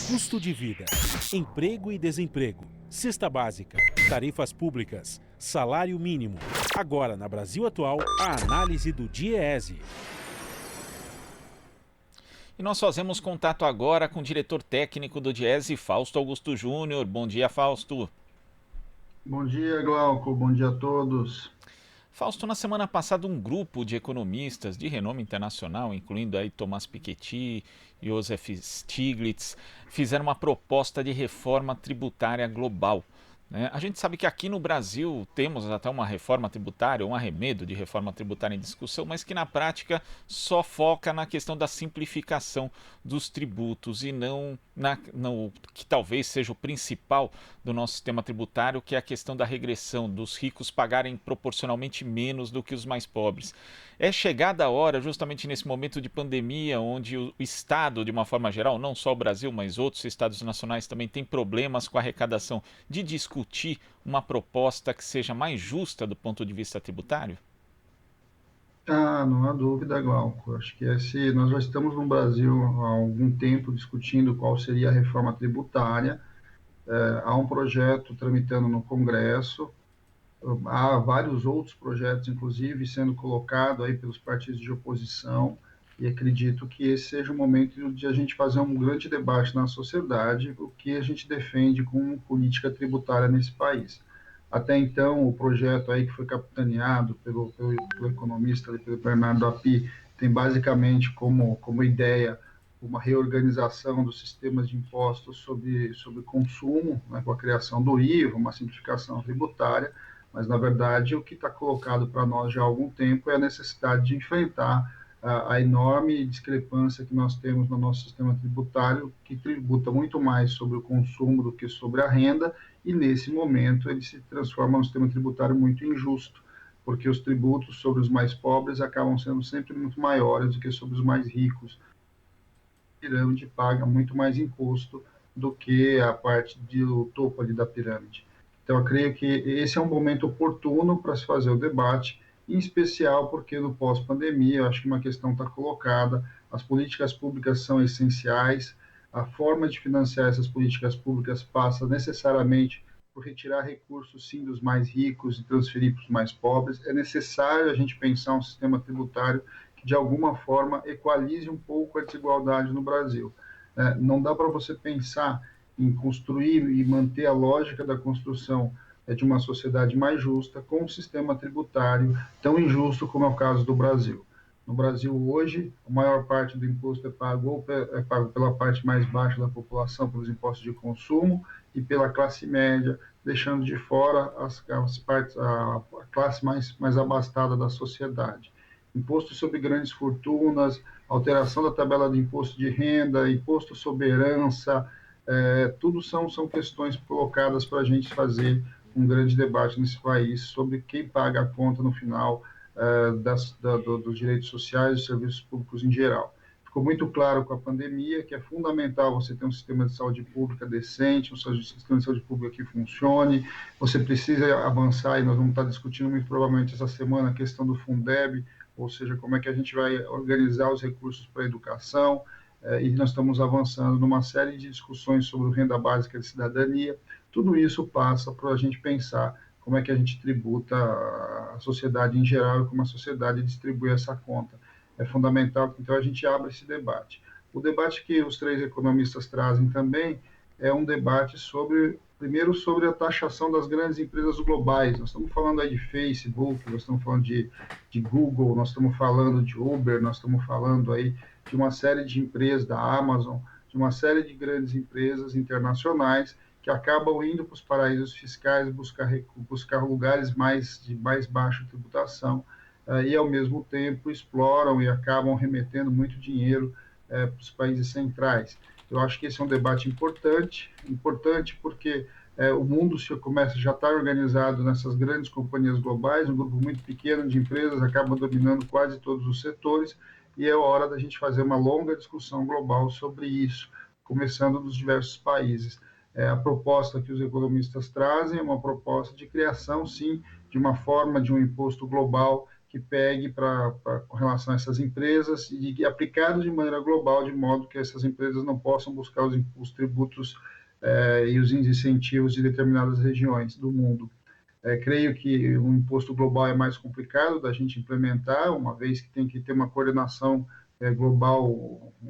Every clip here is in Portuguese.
custo de vida, emprego e desemprego, cesta básica, tarifas públicas, salário mínimo. Agora, na Brasil Atual, a análise do DIEESE. E nós fazemos contato agora com o diretor técnico do DIEESE, Fausto Augusto Júnior. Bom dia, Fausto. Bom dia, Glauco. Bom dia a todos. Fausto, na semana passada um grupo de economistas de renome internacional, incluindo aí Thomas Piketty, Joseph Stiglitz, fizeram uma proposta de reforma tributária global. A gente sabe que aqui no Brasil temos até uma reforma tributária, um arremedo de reforma tributária em discussão, mas que na prática só foca na questão da simplificação dos tributos e não no que talvez seja o principal do nosso sistema tributário, que é a questão da regressão dos ricos pagarem proporcionalmente menos do que os mais pobres. É chegada a hora, justamente nesse momento de pandemia, onde o Estado, de uma forma geral, não só o Brasil, mas outros Estados nacionais também têm problemas com a arrecadação, de discutir uma proposta que seja mais justa do ponto de vista tributário? Não há dúvida, Glauco. Acho que nós já estamos no Brasil há algum tempo discutindo qual seria a reforma tributária. Há um projeto tramitando no Congresso, há vários outros projetos, inclusive, sendo colocados aí pelos partidos de oposição, e acredito que esse seja o momento de a gente fazer um grande debate na sociedade, o que a gente defende como política tributária nesse país. Até então, o projeto aí que foi capitaneado pelo economista, pelo Bernardo Api, tem basicamente como ideia uma reorganização dos sistemas de impostos sobre consumo, né, com a criação do IVA, uma simplificação tributária, mas, na verdade, o que está colocado para nós já há algum tempo é a necessidade de enfrentar a enorme discrepância que nós temos no nosso sistema tributário, que tributa muito mais sobre o consumo do que sobre a renda, e, nesse momento, ele se transforma num sistema tributário muito injusto, porque os tributos sobre os mais pobres acabam sendo sempre muito maiores do que sobre os mais ricos. A pirâmide paga muito mais imposto do que a parte do topo ali da pirâmide. Então, eu creio que esse é um momento oportuno para se fazer o debate, em especial porque no pós-pandemia, eu acho que uma questão está colocada, as políticas públicas são essenciais, a forma de financiar essas políticas públicas passa necessariamente por retirar recursos, sim, dos mais ricos e transferir para os mais pobres. É necessário a gente pensar um sistema tributário que, de alguma forma, equalize um pouco a desigualdade no Brasil. Não dá para você pensar em construir e manter a lógica da construção de uma sociedade mais justa com um sistema tributário tão injusto como é o caso do Brasil. No Brasil, hoje, a maior parte do imposto é pago pela parte mais baixa da população, pelos impostos de consumo, e pela classe média, deixando de fora a classe mais abastada da sociedade. Imposto sobre grandes fortunas, alteração da tabela de imposto de renda, imposto sobre herança, tudo são questões colocadas para a gente fazer um grande debate nesse país sobre quem paga a conta no final dos direitos sociais e dos serviços públicos em geral. Ficou muito claro com a pandemia que é fundamental você ter um sistema de saúde pública decente, um sistema de saúde pública que funcione, você precisa avançar, e nós vamos estar discutindo muito provavelmente essa semana a questão do Fundeb, ou seja, como é que a gente vai organizar os recursos para a educação, e nós estamos avançando numa série de discussões sobre renda básica de cidadania. Tudo isso passa para a gente pensar como é que a gente tributa a sociedade em geral e como a sociedade distribui essa conta. É fundamental que, então, a gente abra esse debate. O debate que os três economistas trazem também é um debate primeiro sobre a taxação das grandes empresas globais. Nós estamos falando aí de Facebook, nós estamos falando de Google, nós estamos falando de Uber, nós estamos falando aí de uma série de empresas da Amazon, de uma série de grandes empresas internacionais que acabam indo para os paraísos fiscais buscar lugares de mais baixa tributação e, ao mesmo tempo, exploram e acabam remetendo muito dinheiro para os países centrais. Eu acho que esse é um debate importante porque o mundo já está organizado nessas grandes companhias globais, um grupo muito pequeno de empresas acaba dominando quase todos os setores, e é hora da gente fazer uma longa discussão global sobre isso, começando dos diversos países. A proposta que os economistas trazem é uma proposta de criação, sim, de uma forma de um imposto global que que pegue com relação a essas empresas e aplicado de maneira global, de modo que essas empresas não possam buscar os tributos e os incentivos de determinadas regiões do mundo. Creio que o imposto global é mais complicado da gente implementar, uma vez que tem que ter uma coordenação global,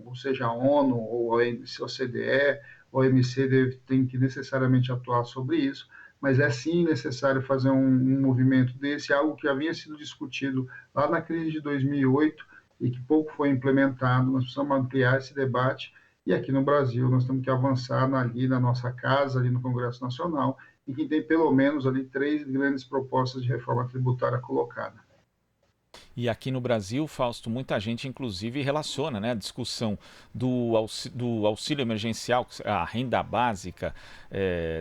ou seja, a ONU, ou a OCDE, a OMC tem que necessariamente atuar sobre isso, mas é sim necessário fazer um movimento desse, algo que havia sido discutido lá na crise de 2008 e que pouco foi implementado. Nós precisamos ampliar esse debate e aqui no Brasil nós temos que avançar ali na nossa casa, ali no Congresso Nacional, e que tem pelo menos ali 3 grandes propostas de reforma tributária colocada. E aqui no Brasil, Fausto, muita gente inclusive relaciona, né, a discussão do auxílio emergencial, a renda básica,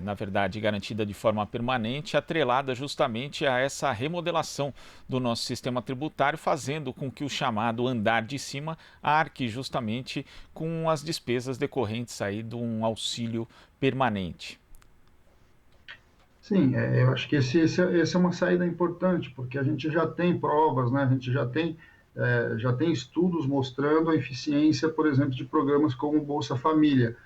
na verdade garantida de forma permanente, atrelada justamente a essa remodelação do nosso sistema tributário, fazendo com que o chamado andar de cima arque justamente com as despesas decorrentes aí de um auxílio permanente. Sim, eu acho que essa é uma saída importante, porque a gente já tem provas, né? A gente já tem estudos mostrando a eficiência, por exemplo, de programas como o Bolsa Família,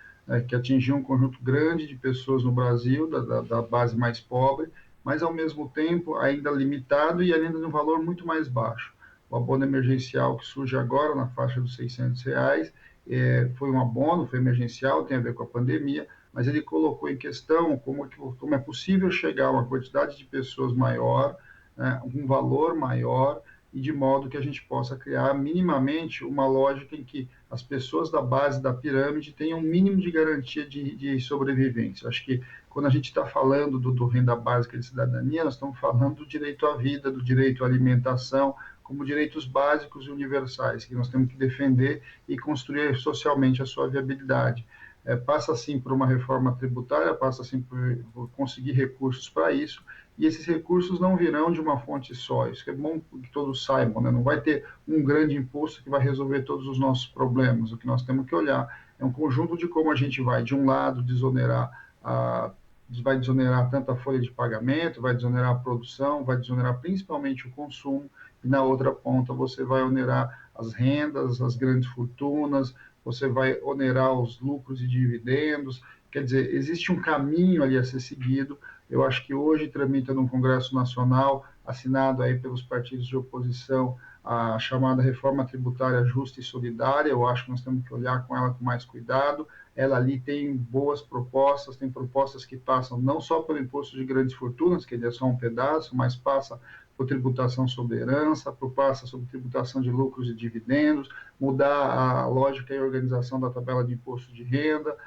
que atingiu um conjunto grande de pessoas no Brasil, da base mais pobre, mas ao mesmo tempo ainda limitado e ainda de um valor muito mais baixo. O abono emergencial que surge agora na faixa dos R$ 600, foi um abono, foi emergencial, tem a ver com a pandemia, mas ele colocou em questão como é possível chegar a uma quantidade de pessoas maior, um valor maior, e de modo que a gente possa criar minimamente uma lógica em que as pessoas da base da pirâmide tenham um mínimo de garantia de sobrevivência. Acho que quando a gente está falando do renda básica de cidadania, nós estamos falando do direito à vida, do direito à alimentação, como direitos básicos e universais, que nós temos que defender e construir socialmente a sua viabilidade. Passa sim por uma reforma tributária, passa sim por conseguir recursos para isso, e esses recursos não virão de uma fonte só. Isso que é bom que todos saibam, né? Não vai ter um grande imposto que vai resolver todos os nossos problemas. O que nós temos que olhar é um conjunto de como a gente vai, de um lado, vai desonerar tanto a folha de pagamento, vai desonerar a produção, vai desonerar principalmente o consumo, e na outra ponta você vai onerar as rendas, as grandes fortunas, você vai onerar os lucros e dividendos. Quer dizer, existe um caminho ali a ser seguido. Eu acho que hoje tramita no Congresso Nacional, assinado aí pelos partidos de oposição, a chamada reforma tributária justa e solidária. Eu acho que nós temos que olhar com ela com mais cuidado. Ela ali tem boas propostas, tem propostas que passam não só pelo imposto de grandes fortunas, que ele é só um pedaço, mas passa por tributação sobre herança, passa sobre tributação de lucros e dividendos, mudar a lógica e organização da tabela de imposto de renda.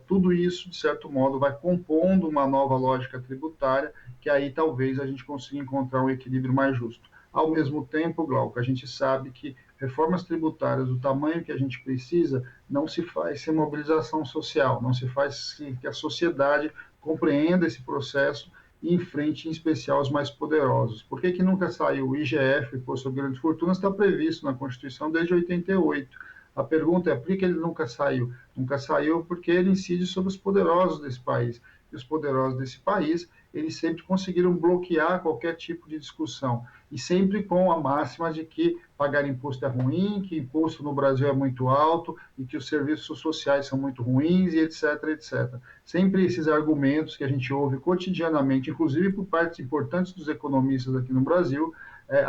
Tudo isso, de certo modo, vai compondo uma nova lógica tributária, que aí talvez a gente consiga encontrar um equilíbrio mais justo. Ao mesmo tempo, Glauco, a gente sabe que reformas tributárias do tamanho que a gente precisa não se faz sem mobilização social, não se faz sem que a sociedade compreenda esse processo e enfrente, em especial, os mais poderosos. Por que nunca saiu o IGF, Imposto sobre Grandes Fortunas? Está previsto na Constituição desde 88. A pergunta é, por que ele nunca saiu? Nunca saiu porque ele incide sobre os poderosos desse país. E os poderosos desse país, eles sempre conseguiram bloquear qualquer tipo de discussão. E sempre com a máxima de que pagar imposto é ruim, que imposto no Brasil é muito alto e que os serviços sociais são muito ruins e etc, etc. Sempre esses argumentos que a gente ouve cotidianamente, inclusive por partes importantes dos economistas aqui no Brasil,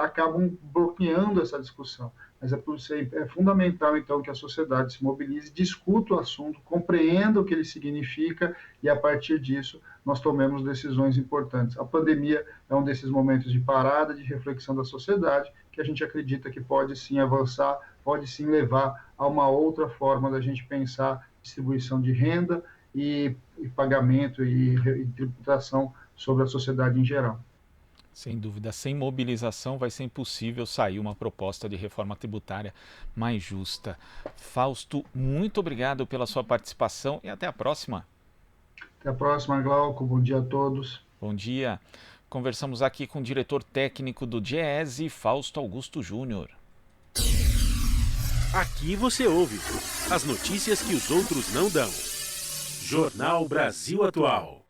acabam bloqueando essa discussão. Mas é fundamental, então, que a sociedade se mobilize, discuta o assunto, compreenda o que ele significa e, a partir disso, nós tomemos decisões importantes. A pandemia é um desses momentos de parada, de reflexão da sociedade, que a gente acredita que pode sim avançar, pode sim levar a uma outra forma da gente pensar distribuição de renda e pagamento e tributação sobre a sociedade em geral. Sem dúvida, sem mobilização vai ser impossível sair uma proposta de reforma tributária mais justa. Fausto, muito obrigado pela sua participação e até a próxima. Até a próxima, Glauco. Bom dia a todos. Bom dia. Conversamos aqui com o diretor técnico do Diese, Fausto Augusto Júnior. Aqui você ouve as notícias que os outros não dão. Jornal Brasil Atual.